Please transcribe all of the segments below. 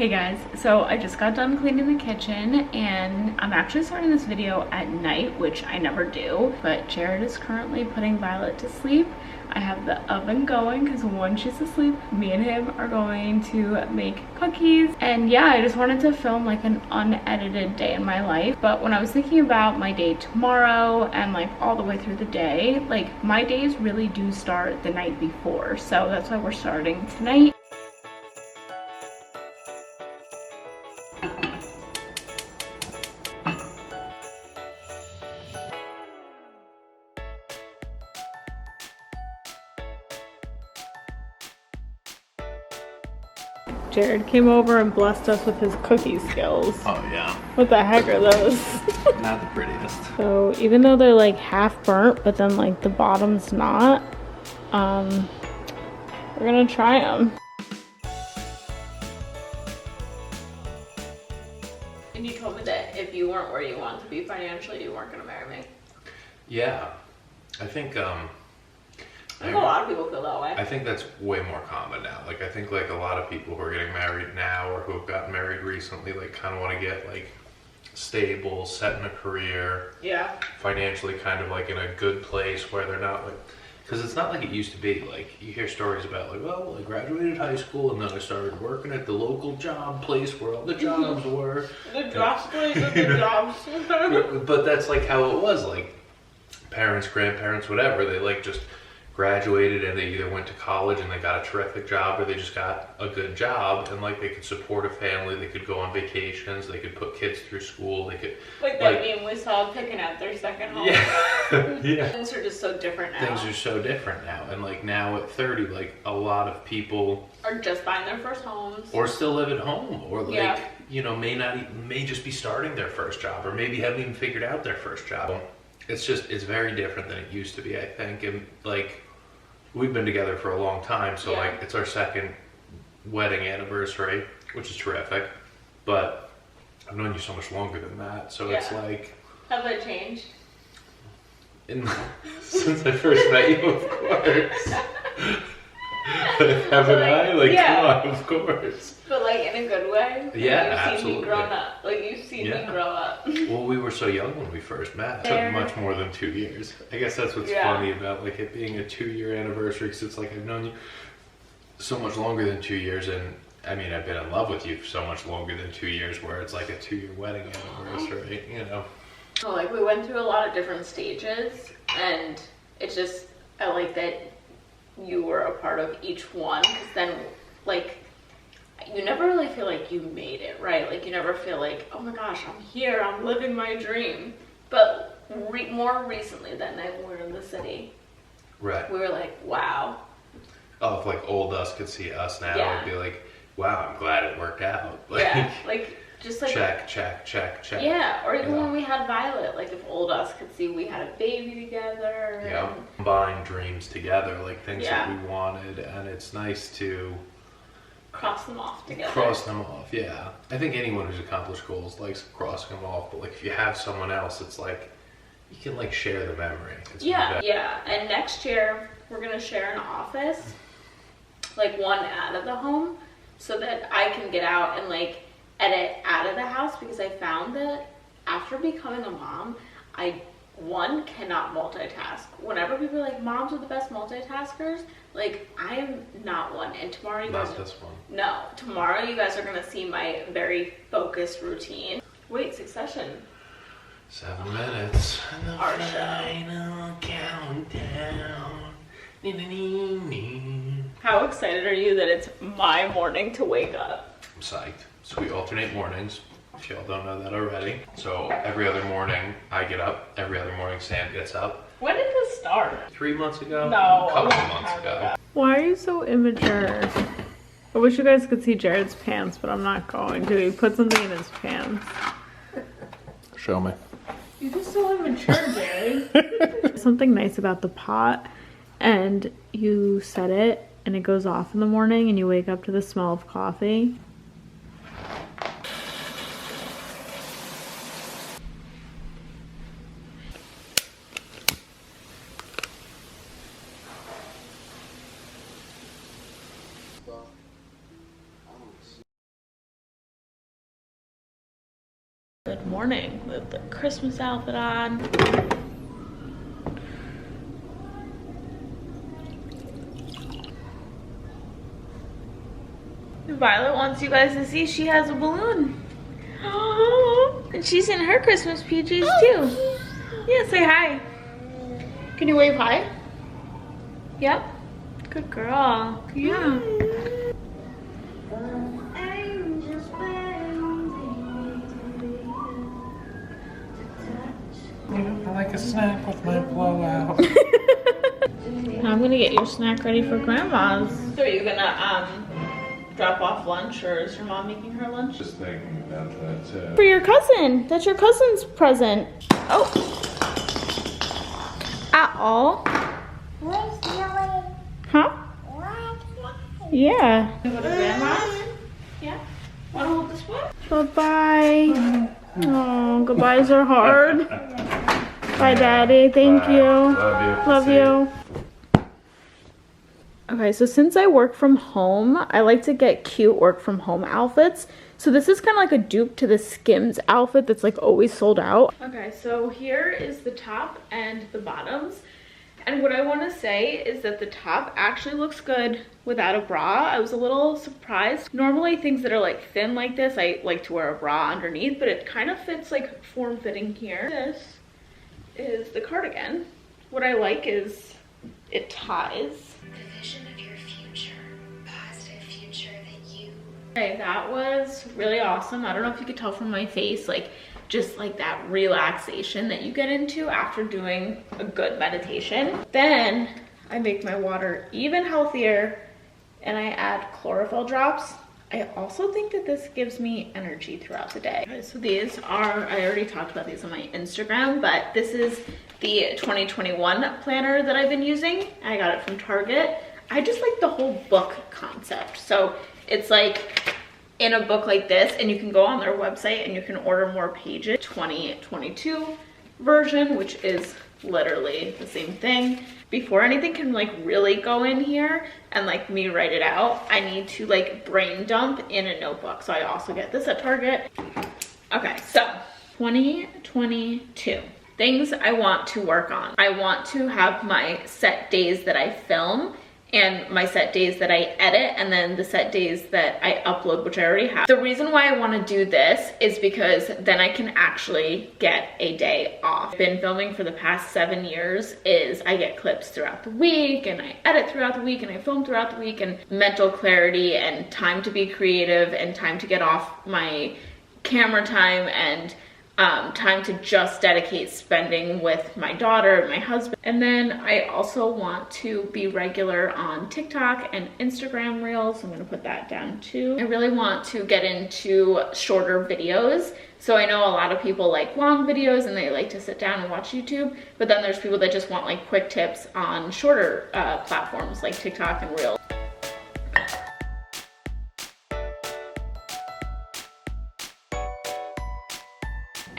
Hey guys, so I just got done cleaning the kitchen and I'm actually starting this video at night, which I never do, but Jared is currently putting Violet to sleep. I have the oven going because once she's asleep, me and him are going to make cookies. And yeah, I just wanted to film like an unedited day in my life. But when I was thinking about my day tomorrow and like all the way through the day, like my days really do start the night before. So that's why we're starting tonight. Jared came over and blessed us with his cookie skills. Oh yeah. What the heck are those? Not the prettiest. So even though they're like half burnt, but then like the bottom's not, we're gonna try them. And you told me that if you weren't where you want to be financially, you weren't gonna marry me. Yeah, I think I think a lot of people feel that way. I think that's way more common now. Like I think like a lot of people who are getting married now or who have gotten married recently like kind of want to get like stable, set in a career. Yeah. Financially kind of like in a good place where they're not like, because it's not like it used to be. Like you hear stories about like, well, I graduated high school and then I started working at the local job place where all the jobs were. The jobs place and the jobs. But that's like how it was. Like parents, grandparents, whatever, they like just graduated and they either went to college and they got a terrific job or they just got a good job and like they could support a family, they could go on vacations, they could put kids through school, they could like that meme we saw picking out their second home. Yeah. Yeah. Things are just so different now. Things are so different now, and like now at 30, like a lot of people are just buying their first homes or still live at home or like yeah. You know, may just be starting their first job or maybe haven't even figured out their first job. It's very different than it used to be, I think. And like we've been together for a long time, so yeah. Like it's our second wedding anniversary, which is terrific, but I've known you so much longer than that, so yeah. It's like, have I changed? Since I first met you, of course. Haven't I? Like, yeah. Come on, of course. But like in a good way? Yeah, like, you've seen absolutely. me grown up. Like you've seen me grow up. Well, we were so young when we first met. It took much more than 2 years. I guess that's what's funny about like it being a 2-year anniversary, because it's like I've known you so much longer than 2 years, and I mean I've been in love with you for so much longer than 2 years, where it's like a 2-year wedding anniversary, you know. So like we went through a lot of different stages, and it's just, I like that you were a part of each one, because then like you never really feel like you made it, right? Like you never feel like, oh my gosh, I'm here, I'm living my dream. But more recently than when we were in the city, right? We were like, wow. Oh, if like old us could see us now, it'd be like, wow, I'm glad it worked out. Like, yeah, like just like check, check, check, check. Yeah, or even when we had Violet, like if old us could see we had a baby together. Yeah, combine dreams together, like things that we wanted, and it's nice to cross them off together. Cross them off, yeah. I think anyone who's accomplished goals likes crossing them off, but like if you have someone else, it's like you can like share the memory. Yeah. And next year we're gonna share an office, like one out of the home, so that I can get out and like edit out of the house, because I found that after becoming a mom, I cannot multitask. Whenever people are like, moms are the best multitaskers, like I am not one. And tomorrow you guys tomorrow you guys are gonna see my very focused routine. Wait, Succession. 7 minutes. Our final countdown. How excited are you that it's my morning to wake up? I'm psyched. So we alternate mornings, if y'all don't know that already. So every other morning I get up, every other morning Sam gets up. When did this start? 3 months ago? No. A couple of months ago. Why are you so immature? I wish you guys could see Jared's pants, but I'm not going to. He put something in his pants. Show me. You're just so immature, Jared. Something nice about the pot, and you set it and it goes off in the morning and you wake up to the smell of coffee. Good morning with the Christmas outfit on. Violet wants you guys to see she has a balloon. And she's in her Christmas PJs too. Yeah, say hi. Can you wave hi? Yep. Good girl. Yeah. I like a snack with my blowout. Now I'm gonna get your snack ready for Grandma's. So are you gonna drop off lunch, or is your mom making her lunch? Just thinking about that too. For your cousin. That's your cousin's present. Oh. At all? Huh? Yeah. You go to Grandma's? Yeah. Wanna hold this one? Bye-bye. Oh, goodbyes are hard. Bye, Daddy. Thank you. Love you. Love you. Okay, so since I work from home, I like to get cute work from home outfits. So this is kind of like a dupe to the Skims outfit that's like always sold out. Okay, so here is the top and the bottoms. And what I want to say is that the top actually looks good without a bra. I was a little surprised. Normally things that are like thin like this, I like to wear a bra underneath, but it kind of fits like form-fitting here. This is the cardigan. What I like is it ties. The vision of your future, positive future that you. Okay, that was really awesome. I don't know if you could tell from my face, like just like that relaxation that you get into after doing a good meditation. Then I make my water even healthier and I add chlorophyll drops. I also think that this gives me energy throughout the day. Okay, so these are, I already talked about these on my Instagram, but this is the 2021 planner that I've been using. I got it from Target. I just like the whole book concept. So it's like in a book like this, and you can go on their website and you can order more pages. 2022 version, which is literally the same thing. Before anything can like really go in here and like me write it out, I need to like brain dump in a notebook. So I also get this at Target. Okay, so 2022. Things I want to work on. I want to have my set days that I film and my set days that I edit, and then the set days that I upload, which I already have. The reason why I want to do this is because then I can actually get a day off. I've been filming for the past 7 years. I get clips throughout the week and I edit throughout the week and I film throughout the week, and mental clarity and time to be creative and time to get off my camera time and time to just dedicate spending with my daughter and my husband. And then I also want to be regular on TikTok and Instagram Reels. I'm gonna put that down too. I really want to get into shorter videos. So I know a lot of people like long videos and they like to sit down and watch YouTube, but then there's people that just want like quick tips on shorter platforms like TikTok and Reels.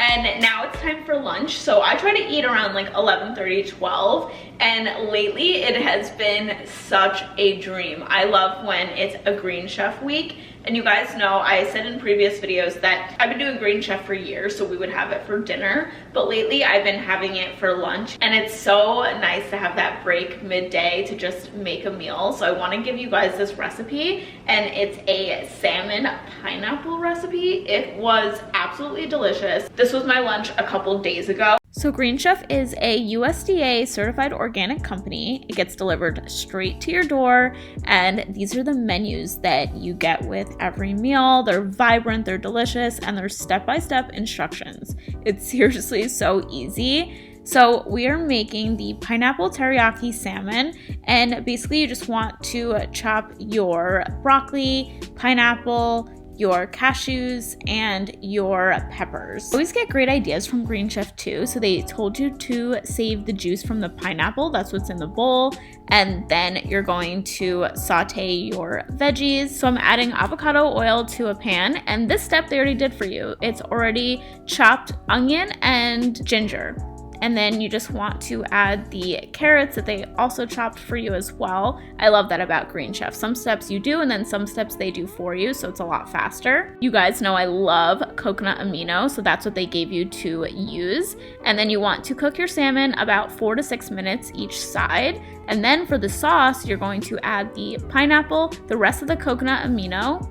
And now it's time for lunch. So I try to eat around like 11:30, 12. And lately it has been such a dream. I love when it's a Green Chef week. And you guys know, I said in previous videos that I've been doing Green Chef for years, so we would have it for dinner. But lately I've been having it for lunch. And it's so nice to have that break midday to just make a meal. So I want to give you guys this recipe. And it's a salmon pineapple recipe. It was absolutely delicious. This was my lunch a couple days ago. So Green Chef is a USDA certified organic company. It gets delivered straight to your door, and these are the menus that you get with every meal. They're vibrant, they're delicious, and they're step-by-step instructions. It's seriously so easy. So we are making the pineapple teriyaki salmon, and basically you just want to chop your broccoli, pineapple, your cashews, and your peppers. I always get great ideas from Green Chef too. So they told you to save the juice from the pineapple, that's what's in the bowl, and then you're going to saute your veggies. So I'm adding avocado oil to a pan, and this step they already did for you. It's already chopped onion and ginger. And then you just want to add the carrots that they also chopped for you as well. I love that about Green Chef. Some steps you do and then some steps they do for you, so it's a lot faster. You guys know I love coconut amino, so that's what they gave you to use. And then you want to cook your salmon about 4 to 6 minutes each side. And then for the sauce, you're going to add the pineapple, the rest of the coconut amino.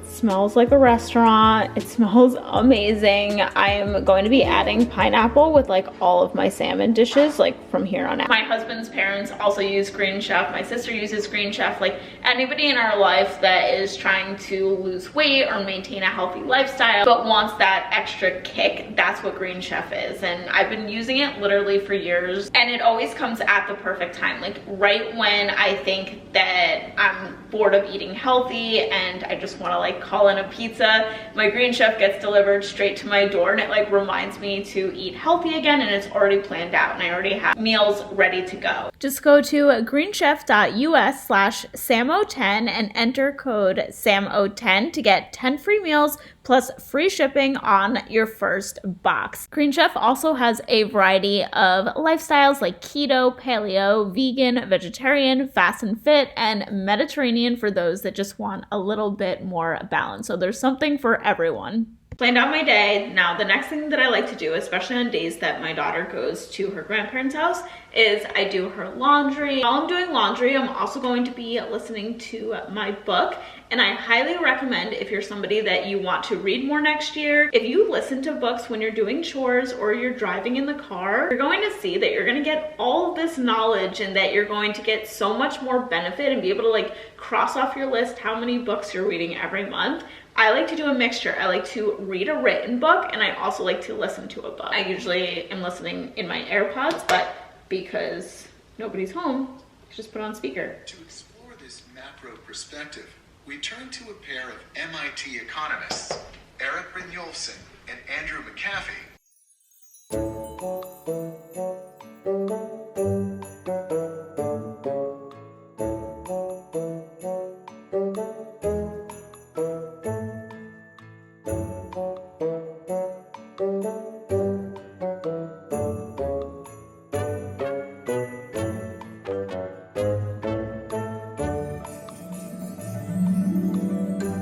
Smells like a restaurant. It smells amazing. I am going to be adding pineapple with like all of my salmon dishes like from here on out. My husband's parents also use Green Chef. My sister uses Green Chef. Like anybody in our life that is trying to lose weight or maintain a healthy lifestyle but wants that extra kick, that's what Green Chef is. And I've been using it literally for years, and it always comes at the perfect time, like right when I think that I'm bored of eating healthy and I just want to like call in a pizza. My Green Chef gets delivered straight to my door, and it like reminds me to eat healthy again, and it's already planned out and I already have meals ready to go. Just go to greenchef.us/SAMO10 and enter code SAMO10 to get 10 free meals plus free shipping on your first box. Green Chef also has a variety of lifestyles like keto, paleo, vegan, vegetarian, fast and fit, and Mediterranean for those that just want a little bit more balance. So there's something for everyone. Planned out my day. Now, the next thing that I like to do, especially on days that my daughter goes to her grandparents' house, is I do her laundry. While I'm doing laundry, I'm also going to be listening to my book. And I highly recommend, if you're somebody that you want to read more next year, if you listen to books when you're doing chores or you're driving in the car, you're going to see that you're going to get all of this knowledge and that you're going to get so much more benefit and be able to like cross off your list how many books you're reading every month. I like to do a mixture. I like to read a written book, and I also like to listen to a book. I usually am listening in my AirPods, but because nobody's home, just put on speaker. To explore this macro perspective, we turn to a pair of MIT economists, Eric Brynjolfsson and Andrew McAfee.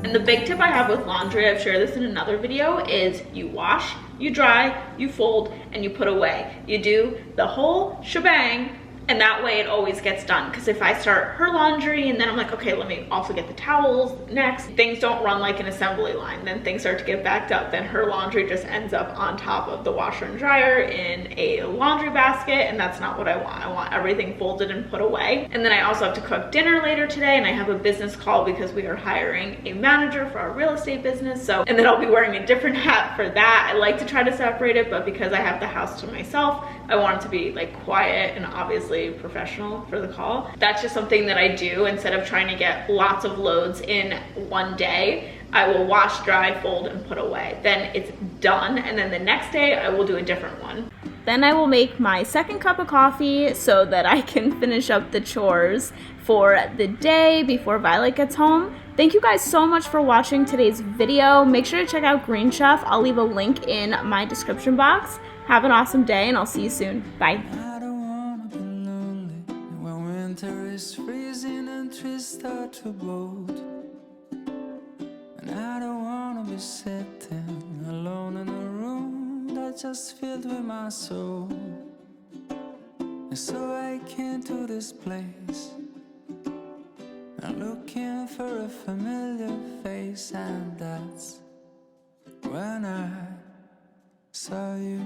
And the big tip I have with laundry, I've shared this in another video, is you wash, you dry, you fold, and you put away. You do the whole shebang, and that way it always gets done. Because if I start her laundry and then I'm like, okay, let me also get the towels next, things don't run like an assembly line. Then things start to get backed up. Then her laundry just ends up on top of the washer and dryer in a laundry basket, and that's not what I want. I want everything folded and put away. And then I also have to cook dinner later today, and I have a business call because we are hiring a manager for our real estate business. So, and then I'll be wearing a different hat for that. I like to try to separate it, but because I have the house to myself, I want it to be like quiet and obviously professional for the call. That's just something that I do. Instead of trying to get lots of loads in one day, I will wash, dry, fold, and put away. Then it's done, and then the next day I will do a different one. Then I will make my second cup of coffee so that I can finish up the chores for the day before Violet gets home. Thank you guys so much for watching today's video. Make sure to check out Green Chef. I'll leave a link in my description box. Have an awesome day, and I'll see you soon. Bye. I don't wanna be lonely when winter is freezing and trees start to bolt. And I don't wanna be sitting alone in a room that's just filled with my soul. And so I came to this place, I'm looking for a familiar face, and that's when I saw you.